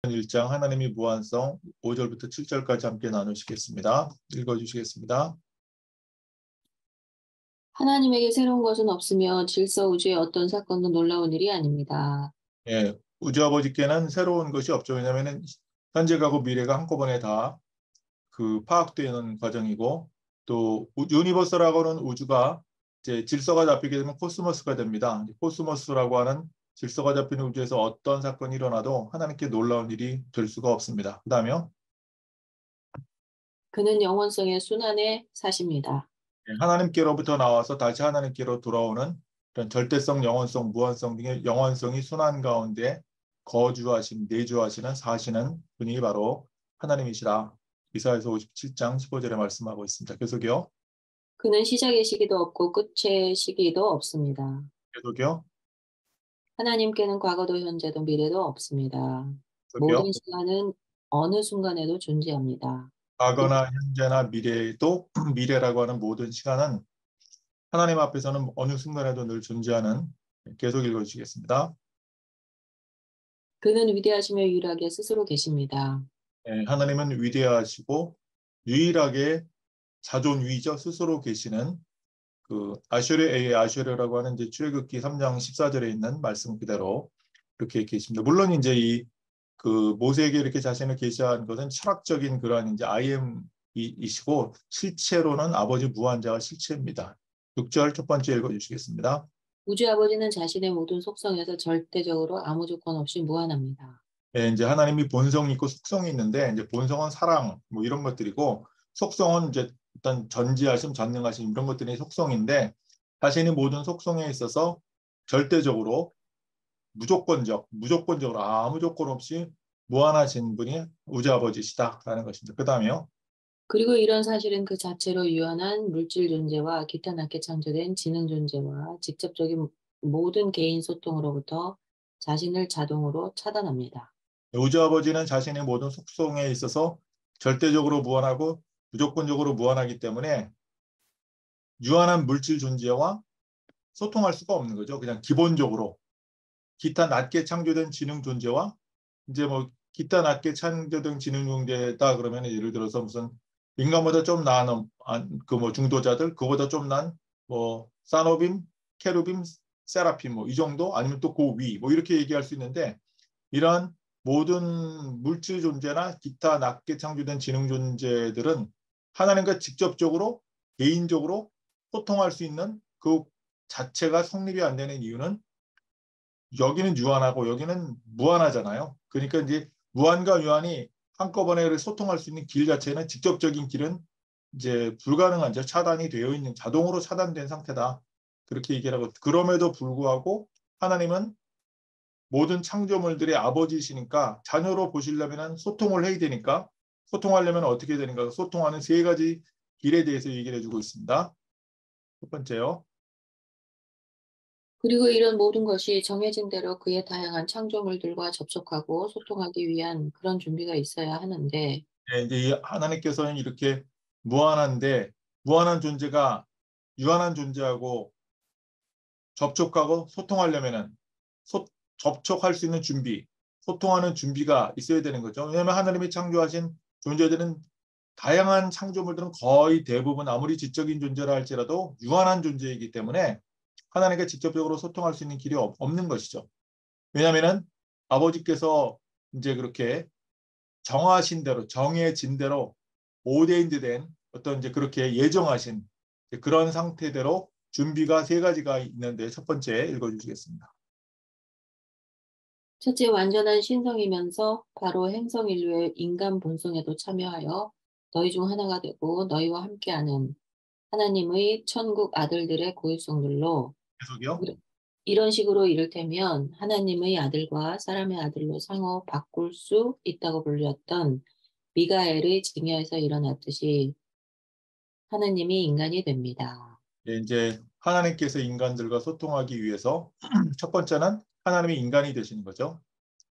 1장 하나님의 무한성 5절부터 7절까지 함께 나누시겠습니다. 읽어주시겠습니다. 하나님에게 새로운 것은 없으며 질서 우주의 어떤 사건도 놀라운 일이 아닙니다. 예, 우주 아버지께는 새로운 것이 없죠. 왜냐하면 현재가고 미래가 한꺼번에 다 파악되는 과정이고, 또 유니버스라고는 우주가 이제 질서가 잡히게 되면 코스모스가 됩니다. 코스모스라고 하는 질서가 잡히는 우주에서 어떤 사건이 일어나도 하나님께 놀라운 일이 될 수가 없습니다. 그 다음에요. 그는 영원성의 순환에 사십니다. 하나님께로부터 나와서 다시 하나님께로 돌아오는 이런 절대성, 영원성, 무한성 등의 영원성이 순환 가운데 내주하시는 사시는 분이 바로 하나님이시라. 이사야서 57장 15절에 말씀하고 있습니다. 계속요. 그는 시작의 시기도 없고 끝의 시기도 없습니다. 계속요. 하나님께는 과거도 현재도 미래도 없습니다. 계속요. 모든 시간은 어느 순간에도 존재합니다. 과거나 현재나 미래도 미래라고 하는 모든 시간은 하나님 앞에서는 어느 순간에도 늘 존재하는. 계속 읽어주시겠습니다. 그는 위대하시며 유일하게 스스로 계십니다. 하나님은 위대하시고 유일하게 자존위죠. 스스로 계시는 아슈르의 아슈르라고 하는 이제 출애굽기 3장 14절에 있는 말씀 그대로 이렇게 계십니다. 물론 이제 모세에게 이렇게 자신을 계시한 것은 철학적인 그러한 이제 이시고 실체로는 아버지 무한자가 실체입니다. 6절 첫 번째 읽어주시겠습니다. 우주 아버지는 자신의 모든 속성에서 절대적으로 아무 조건 없이 무한합니다. 네, 이제 하나님이 본성이 있고 속성이 있는데 이제 본성은 사랑 뭐 이런 것들이고 속성은 이제 어떤 전지하심, 전능하심 이런 것들이 속성인데 자신의 모든 속성에 있어서 절대적으로 무조건적으로 아무 조건 없이 무한하신 분이 우주 아버지시다라는 것입니다. 그 다음에요. 그리고 이런 사실은 그 자체로 유한한 물질 존재와 기타 낮게 창조된 지능 존재와 직접적인 모든 개인 소통으로부터 자신을 자동으로 차단합니다. 우주 아버지는 자신의 모든 속성에 있어서 절대적으로 무한하고 무조건적으로 무한하기 때문에 유한한 물질 존재와 소통할 수가 없는 거죠. 그냥 기본적으로 기타 낮게 창조된 지능 존재와 이제 뭐 기타 낮게 창조된 지능 존재다 그러면 예를 들어서 무슨 인간보다 좀 나은 중도자들 그보다 좀 나은 뭐 사노빔, 케루빔, 세라핌 뭐 이 정도 아니면 또 그 위 뭐 이렇게 얘기할 수 있는데 이러한 모든 물질 존재나 기타 낮게 창조된 지능 존재들은 하나님과 직접적으로 개인적으로 소통할 수 있는 그 자체가 성립이 안 되는 이유는 여기는 유한하고 여기는 무한하잖아요. 그러니까 이제 무한과 유한이 한꺼번에 소통할 수 있는 길 자체는 직접적인 길은 이제 불가능한 차단이 되어 있는 자동으로 차단된 상태다. 그렇게 얘기를 하고 그럼에도 불구하고 하나님은 모든 창조물들의 아버지시니까 자녀로 보시려면 소통을 해야 되니까 소통하려면 어떻게 되는가 소통하는 세 가지 길에 대해서 얘기를 해주고 있습니다. 첫 번째요. 그리고 이런 모든 것이 정해진 대로 그의 다양한 창조물들과 접촉하고 소통하기 위한 그런 준비가 있어야 하는데 네, 이제 하나님께서는 이렇게 무한한데 무한한 존재가 유한한 존재하고 접촉하고 소통하려면은 접촉할 수 있는 준비, 소통하는 준비가 있어야 되는 거죠. 왜냐하면 하나님이 창조하신 존재들은 다양한 창조물들은 거의 대부분 아무리 지적인 존재라 할지라도 유한한 존재이기 때문에 하나님과 직접적으로 소통할 수 있는 길이 없는 것이죠. 왜냐하면은 아버지께서 이제 그렇게 정하신 대로 정해진 대로 오데인드 된 어떤 이제 그렇게 예정하신 그런 상태대로 준비가 세 가지가 있는데 첫 번째 읽어주시겠습니다. 첫째 완전한 신성이면서 바로 행성 인류의 인간 본성에도 참여하여 너희 중 하나가 되고 너희와 함께하는 하나님의 천국 아들들의 고유성들로 계속요. 이런 식으로 이를테면 하나님의 아들과 사람의 아들로 상호 바꿀 수 있다고 불렸던 미가엘의 증여에서 일어났듯이 하나님이 인간이 됩니다. 네, 이제 하나님께서 인간들과 소통하기 위해서 첫 번째는 하나님이 인간이 되시는 거죠.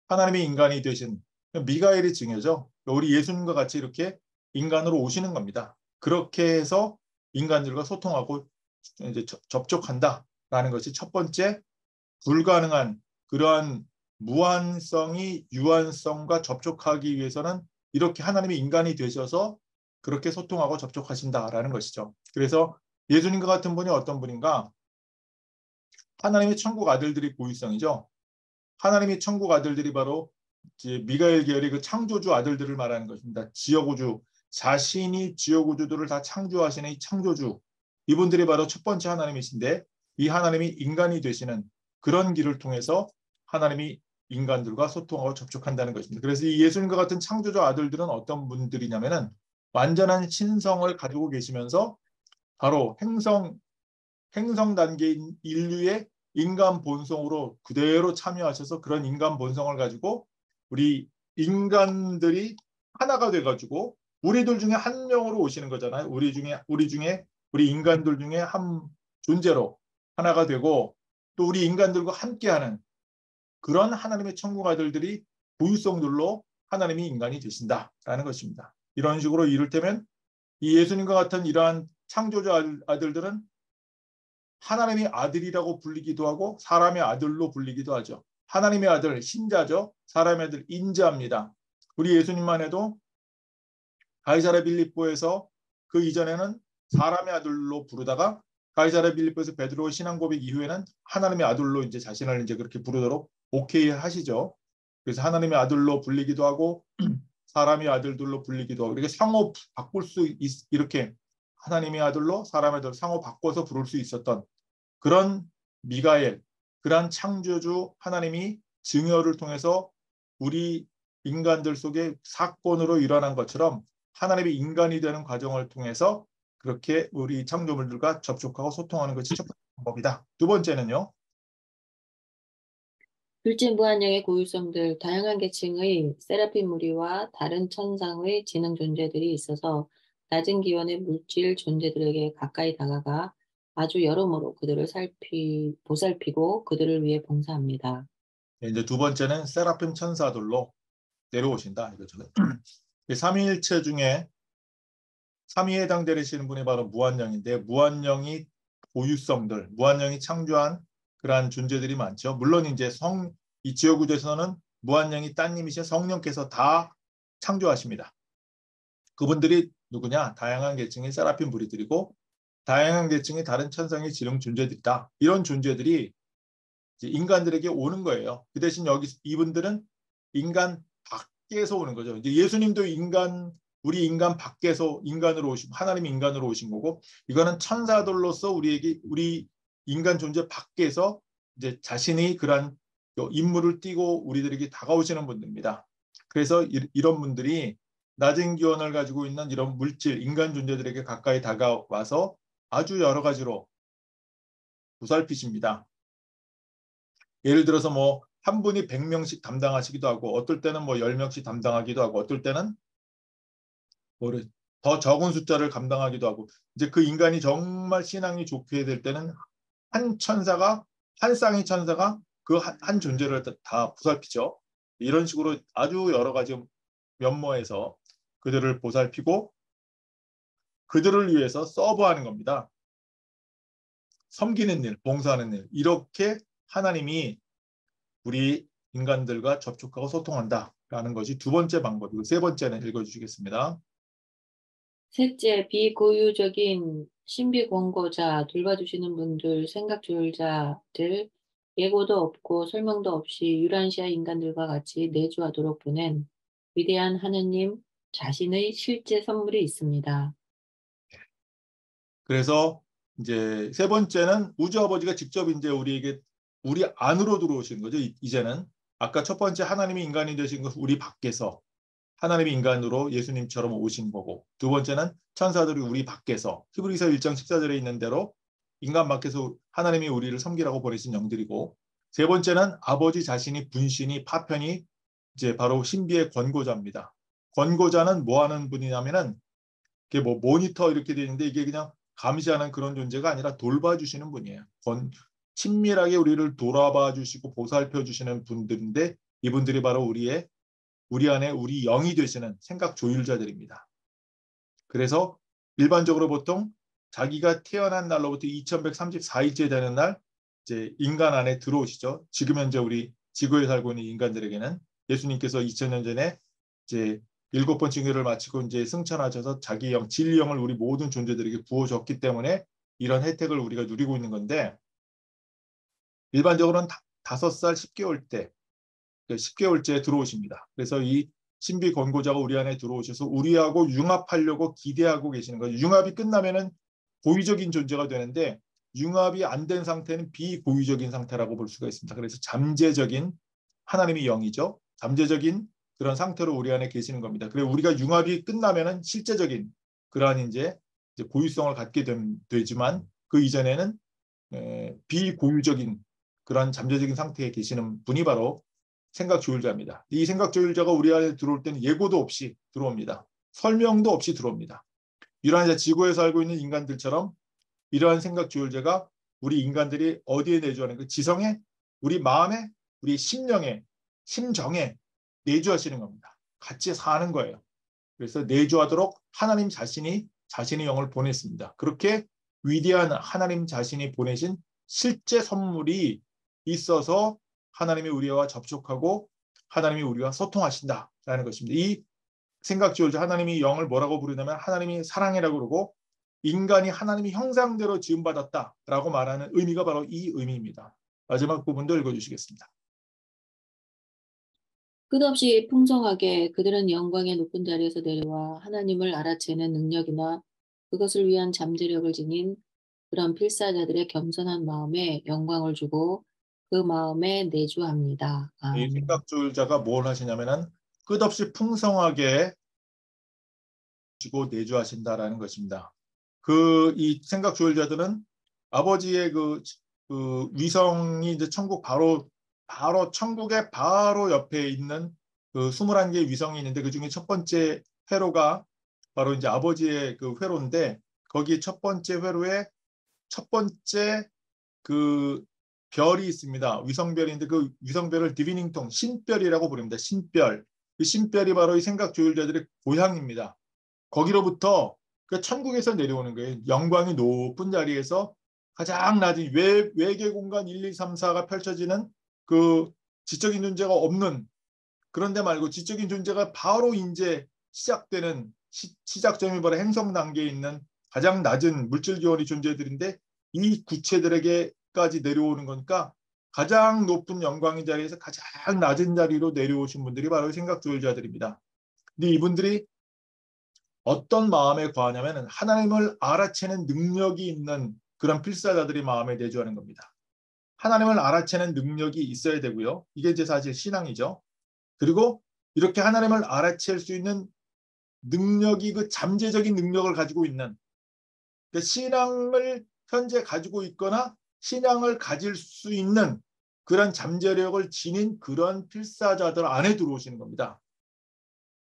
하나님이 인간이 되신 미가엘의 증여죠. 우리 예수님과 같이 이렇게 인간으로 오시는 겁니다. 그렇게 해서 인간들과 소통하고 이제 접촉한다라는 것이 첫 번째 불가능한 그러한 무한성이 유한성과 접촉하기 위해서는 이렇게 하나님이 인간이 되셔서 그렇게 소통하고 접촉하신다라는 것이죠. 그래서 예수님과 같은 분이 어떤 분인가? 하나님의 천국 아들들이 고유성이죠. 하나님의 천국 아들들이 바로 이제 미가엘 계열의 그 창조주 아들들을 말하는 것입니다. 지역우주, 자신이 지역우주들을 다 창조하시는 이 창조주, 이분들이 바로 첫 번째 하나님이신데 이 하나님이 인간이 되시는 그런 길을 통해서 하나님이 인간들과 소통하고 접촉한다는 것입니다. 그래서 이 예수님과 같은 창조주 아들들은 어떤 분들이냐면은 완전한 신성을 가지고 계시면서 바로 행성 단계인 인류의 인간 본성으로 그대로 참여하셔서 그런 인간 본성을 가지고 우리 인간들이 하나가 돼가지고 우리들 중에 한 명으로 오시는 거잖아요. 우리 인간들 중에 한 존재로 하나가 되고 또 우리 인간들과 함께하는 그런 하나님의 천국 아들들이 고유성들로 하나님이 인간이 되신다라는 것입니다. 이런 식으로 이를테면 이 예수님과 같은 이러한 창조주 아들들은 하나님의 아들이라고 불리기도 하고 사람의 아들로 불리기도 하죠. 하나님의 아들 신자죠. 사람의 아들 인자입니다. 우리 예수님만 해도 가이사랴 빌립보에서 그 이전에는 사람의 아들로 부르다가 가이사랴 빌립보에서 베드로의 신앙 고백 이후에는 하나님의 아들로 이제 자신을 이제 그렇게 부르도록 오케이 하시죠. 그래서 하나님의 아들로 불리기도 하고 사람의 아들들로 불리기도 하고 이렇게 상호 바꿀 수 이렇게 하나님의 아들로 사람의 아들 상호 바꿔서 부를 수 있었던 그런 미가엘, 그런 창조주 하나님이 증여를 통해서 우리 인간들 속에 사건으로 일어난 것처럼 하나님의 인간이 되는 과정을 통해서 그렇게 우리 창조물들과 접촉하고 소통하는 것이 첫 번째 방법이다. 두 번째는요. 둘째 무한령의 고유성들, 다양한 계층의 세라핌 무리와 다른 천상의 지능 존재들이 있어서 낮은 기원의 물질 존재들에게 가까이 다가가 아주 여러모로 그들을 보살피고 그들을 위해 봉사합니다. 이제 두 번째는 세라핌 천사들로 내려오신다 이거죠. 삼위일체 중에 3위에 해당되시는 분이 바로 무한령인데 무한령이 고유성들, 무한령이 창조한 그러한 존재들이 많죠. 물론 이제 이 지역구조에서는 무한령이 따님이신 성령께서 다 창조하십니다. 그분들이 누구냐? 다양한 계층의 세라핌 무리들이고 다양한 계층의 다른 천상의 지능 존재들이다. 이런 존재들이 이제 인간들에게 오는 거예요. 그 대신 여기 이분들은 인간 밖에서 오는 거죠. 이제 예수님도 우리 인간 밖에서 인간으로 오시고 하나님 인간으로 오신 거고 이거는 천사들로서 우리 인간 존재 밖에서 이제 자신이 그런 임무를 띠고 우리들에게 다가오시는 분들입니다. 그래서 이런 분들이 낮은 기원을 가지고 있는 이런 물질, 인간 존재들에게 가까이 다가와서 아주 여러 가지로 보살피십니다. 예를 들어서 뭐 한 분이 100명씩 담당하시기도 하고 어떨 때는 뭐 10명씩 담당하기도 하고 어떨 때는 더 적은 숫자를 감당하기도 하고 이제 그 인간이 정말 신앙이 좋게 될 때는 한 쌍의 천사가 그 한 존재를 다 보살피죠. 이런 식으로 아주 여러 가지 면모에서 그들을 보살피고 그들을 위해서 서브하는 겁니다. 섬기는 일, 봉사하는 일 이렇게 하나님이 우리 인간들과 접촉하고 소통한다라는 것이 두 번째 방법이고 세 번째는 읽어주시겠습니다. 셋째, 비고유적인 신비 권고자, 돌봐주시는 분들, 생각조율자들, 예고도 없고 설명도 없이 유란시아 인간들과 같이 내주하도록 보낸 위대한 하느님 자신의 실제 선물이 있습니다. 그래서 이제 세 번째는 우주 아버지가 직접 이제 우리 안으로 들어오신 거죠. 이제는 아까 첫 번째 하나님이 인간이 되신 것 우리 밖에서 하나님이 인간으로 예수님처럼 오신 거고 두 번째는 천사들이 우리 밖에서 히브리서 1장 14절에 있는 대로 인간 밖에서 하나님이 우리를 섬기라고 보내신 영들이고 세 번째는 아버지 자신이 분신이 파편이 이제 바로 신비의 권고자입니다. 권고자는 뭐 하는 분이냐면은 이게 뭐 모니터 이렇게 되어 있는데 이게 그냥 감시하는 그런 존재가 아니라 돌봐주시는 분이에요. 친밀하게 우리를 돌아봐 주시고 보살펴 주시는 분들인데 이분들이 바로 우리 안에 우리 영이 되시는 생각 조율자들입니다. 그래서 일반적으로 보통 자기가 태어난 날로부터 2134일째 되는 날 이제 인간 안에 들어오시죠. 지금 현재 우리 지구에 살고 있는 인간들에게는 예수님께서 2000년 전에 이제 7번 징계를 마치고 이제 승천하셔서 자기 영, 진리 영을 우리 모든 존재들에게 부어줬기 때문에 이런 혜택을 우리가 누리고 있는 건데 일반적으로는 5살 10개월 때 10개월째 들어오십니다. 그래서 이 신비 권고자가 우리 안에 들어오셔서 우리하고 융합하려고 기대하고 계시는 거죠. 융합이 끝나면은 고유적인 존재가 되는데 융합이 안 된 상태는 비고유적인 상태라고 볼 수가 있습니다. 그래서 잠재적인 하나님의 영이죠. 잠재적인 그런 상태로 우리 안에 계시는 겁니다. 그리고 우리가 융합이 끝나면은 실제적인 그러한 이제 고유성을 갖게 되지만 그 이전에는 비고유적인 그런 잠재적인 상태에 계시는 분이 바로 생각조율자입니다. 이 생각조율자가 우리 안에 들어올 때는 예고도 없이 들어옵니다. 설명도 없이 들어옵니다. 이러한 지구에 살고 있는 인간들처럼 이러한 생각조율자가 우리 인간들이 어디에 내주하는 그 지성에, 우리 마음에, 우리 심령에, 심정에 내주하시는 겁니다. 같이 사는 거예요. 그래서 내주하도록 하나님 자신이 자신의 영을 보냈습니다. 그렇게 위대한 하나님 자신이 보내신 실제 선물이 있어서 하나님이 우리와 접촉하고 하나님이 우리와 소통하신다라는 것입니다. 이 생각지울자 하나님이 영을 뭐라고 부르냐면 하나님이 사랑이라고 그러고 인간이 하나님의 형상대로 지음받았다라고 말하는 의미가 바로 이 의미입니다. 마지막 부분도 읽어주시겠습니다. 끝없이 풍성하게 그들은 영광의 높은 자리에서 내려와 하나님을 알아채는 능력이나 그것을 위한 잠재력을 지닌 그런 필사자들의 겸손한 마음에 영광을 주고 그 마음에 내주합니다. 이 아멘. 생각조율자가 뭘 하시냐면은 끝없이 풍성하게 주고 내주하신다라는 것입니다. 이 생각조율자들은 아버지의 그 위성이 이제 천국 바로 천국의 바로 옆에 있는 그 21개의 위성이 있는데 그 중에 첫 번째 회로가 바로 이제 아버지의 그 회로인데 거기 첫 번째 회로에 첫 번째 그 별이 있습니다. 위성별인데 그 위성별을 디비닝통 신별이라고 부릅니다. 신별. 그 신별이 바로 이 생각 조율자들의 고향입니다. 거기로부터 그 천국에서 내려오는 거예요. 영광이 높은 자리에서 가장 낮은 외계 공간 1, 2, 3, 4가 펼쳐지는 그 지적인 존재가 없는 그런데 말고 지적인 존재가 바로 이제 시작되는 시작점이 바로 행성 단계에 있는 가장 낮은 물질 기원의 존재들인데 이 구체들에게까지 내려오는 거니까 가장 높은 영광의 자리에서 가장 낮은 자리로 내려오신 분들이 바로 생각조율자들입니다. 근데 이분들이 어떤 마음에 거하냐면 하나님을 알아채는 능력이 있는 그런 필사자들이 마음에 내주하는 겁니다. 하나님을 알아채는 능력이 있어야 되고요. 이게 이제 사실 신앙이죠. 그리고 이렇게 하나님을 알아챌 수 있는 능력이 그 잠재적인 능력을 가지고 있는 그러니까 신앙을 현재 가지고 있거나 신앙을 가질 수 있는 그런 잠재력을 지닌 그런 필사자들 안에 들어오시는 겁니다.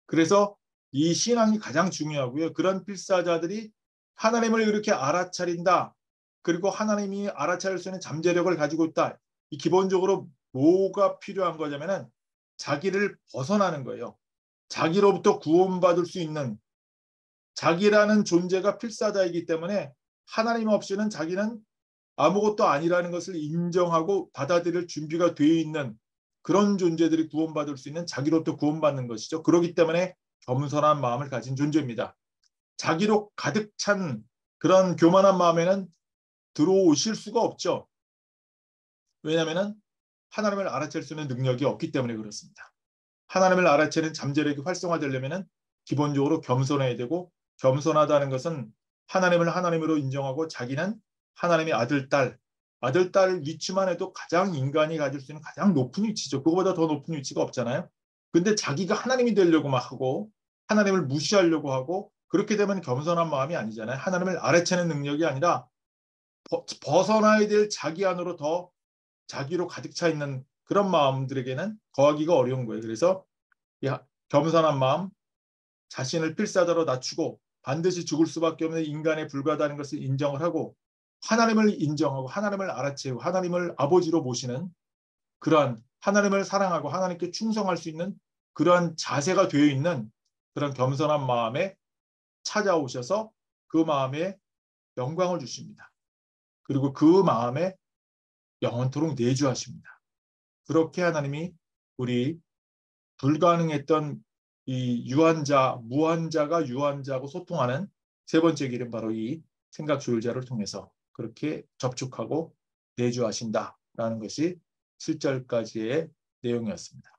그래서 이 신앙이 가장 중요하고요. 그런 필사자들이 하나님을 이렇게 알아차린다. 그리고 하나님이 알아차릴 수 있는 잠재력을 가지고 있다. 이 기본적으로 뭐가 필요한 거냐면은 자기를 벗어나는 거예요. 자기로부터 구원받을 수 있는 자기라는 존재가 필사자이기 때문에 하나님 없이는 자기는 아무것도 아니라는 것을 인정하고 받아들일 준비가 되어 있는 그런 존재들이 구원받을 수 있는 자기로부터 구원받는 것이죠. 그렇기 때문에 겸손한 마음을 가진 존재입니다. 자기로 가득 찬 그런 교만한 마음에는 들어오실 수가 없죠. 왜냐하면 하나님을 알아챌 수 있는 능력이 없기 때문에 그렇습니다. 하나님을 알아채는 잠재력이 활성화되려면 기본적으로 겸손해야 되고 겸손하다는 것은 하나님을 하나님으로 인정하고 자기는 하나님의 아들, 딸 위치만 해도 가장 인간이 가질 수 있는 가장 높은 위치죠. 그거보다 더 높은 위치가 없잖아요. 근데 자기가 하나님이 되려고 막 하고 하나님을 무시하려고 하고 그렇게 되면 겸손한 마음이 아니잖아요. 하나님을 알아채는 능력이 아니라 벗어나야 될 자기 안으로 더 자기로 가득 차 있는 그런 마음들에게는 거하기가 어려운 거예요. 그래서 이 겸손한 마음, 자신을 필사자로 낮추고 반드시 죽을 수밖에 없는 인간에 불과하다는 것을 인정을 하고 하나님을 인정하고 하나님을 알아채고 하나님을 아버지로 모시는 그러한 하나님을 사랑하고 하나님께 충성할 수 있는 그러한 자세가 되어 있는 그런 겸손한 마음에 찾아오셔서 그 마음에 영광을 주십니다. 그리고 그 마음에 영원토록 내주하십니다. 그렇게 하나님이 우리 불가능했던 이 유한자, 무한자가 유한자하고 소통하는 세 번째 길은 바로 이 생각조율자를 통해서 그렇게 접촉하고 내주하신다라는 것이 7절까지의 내용이었습니다.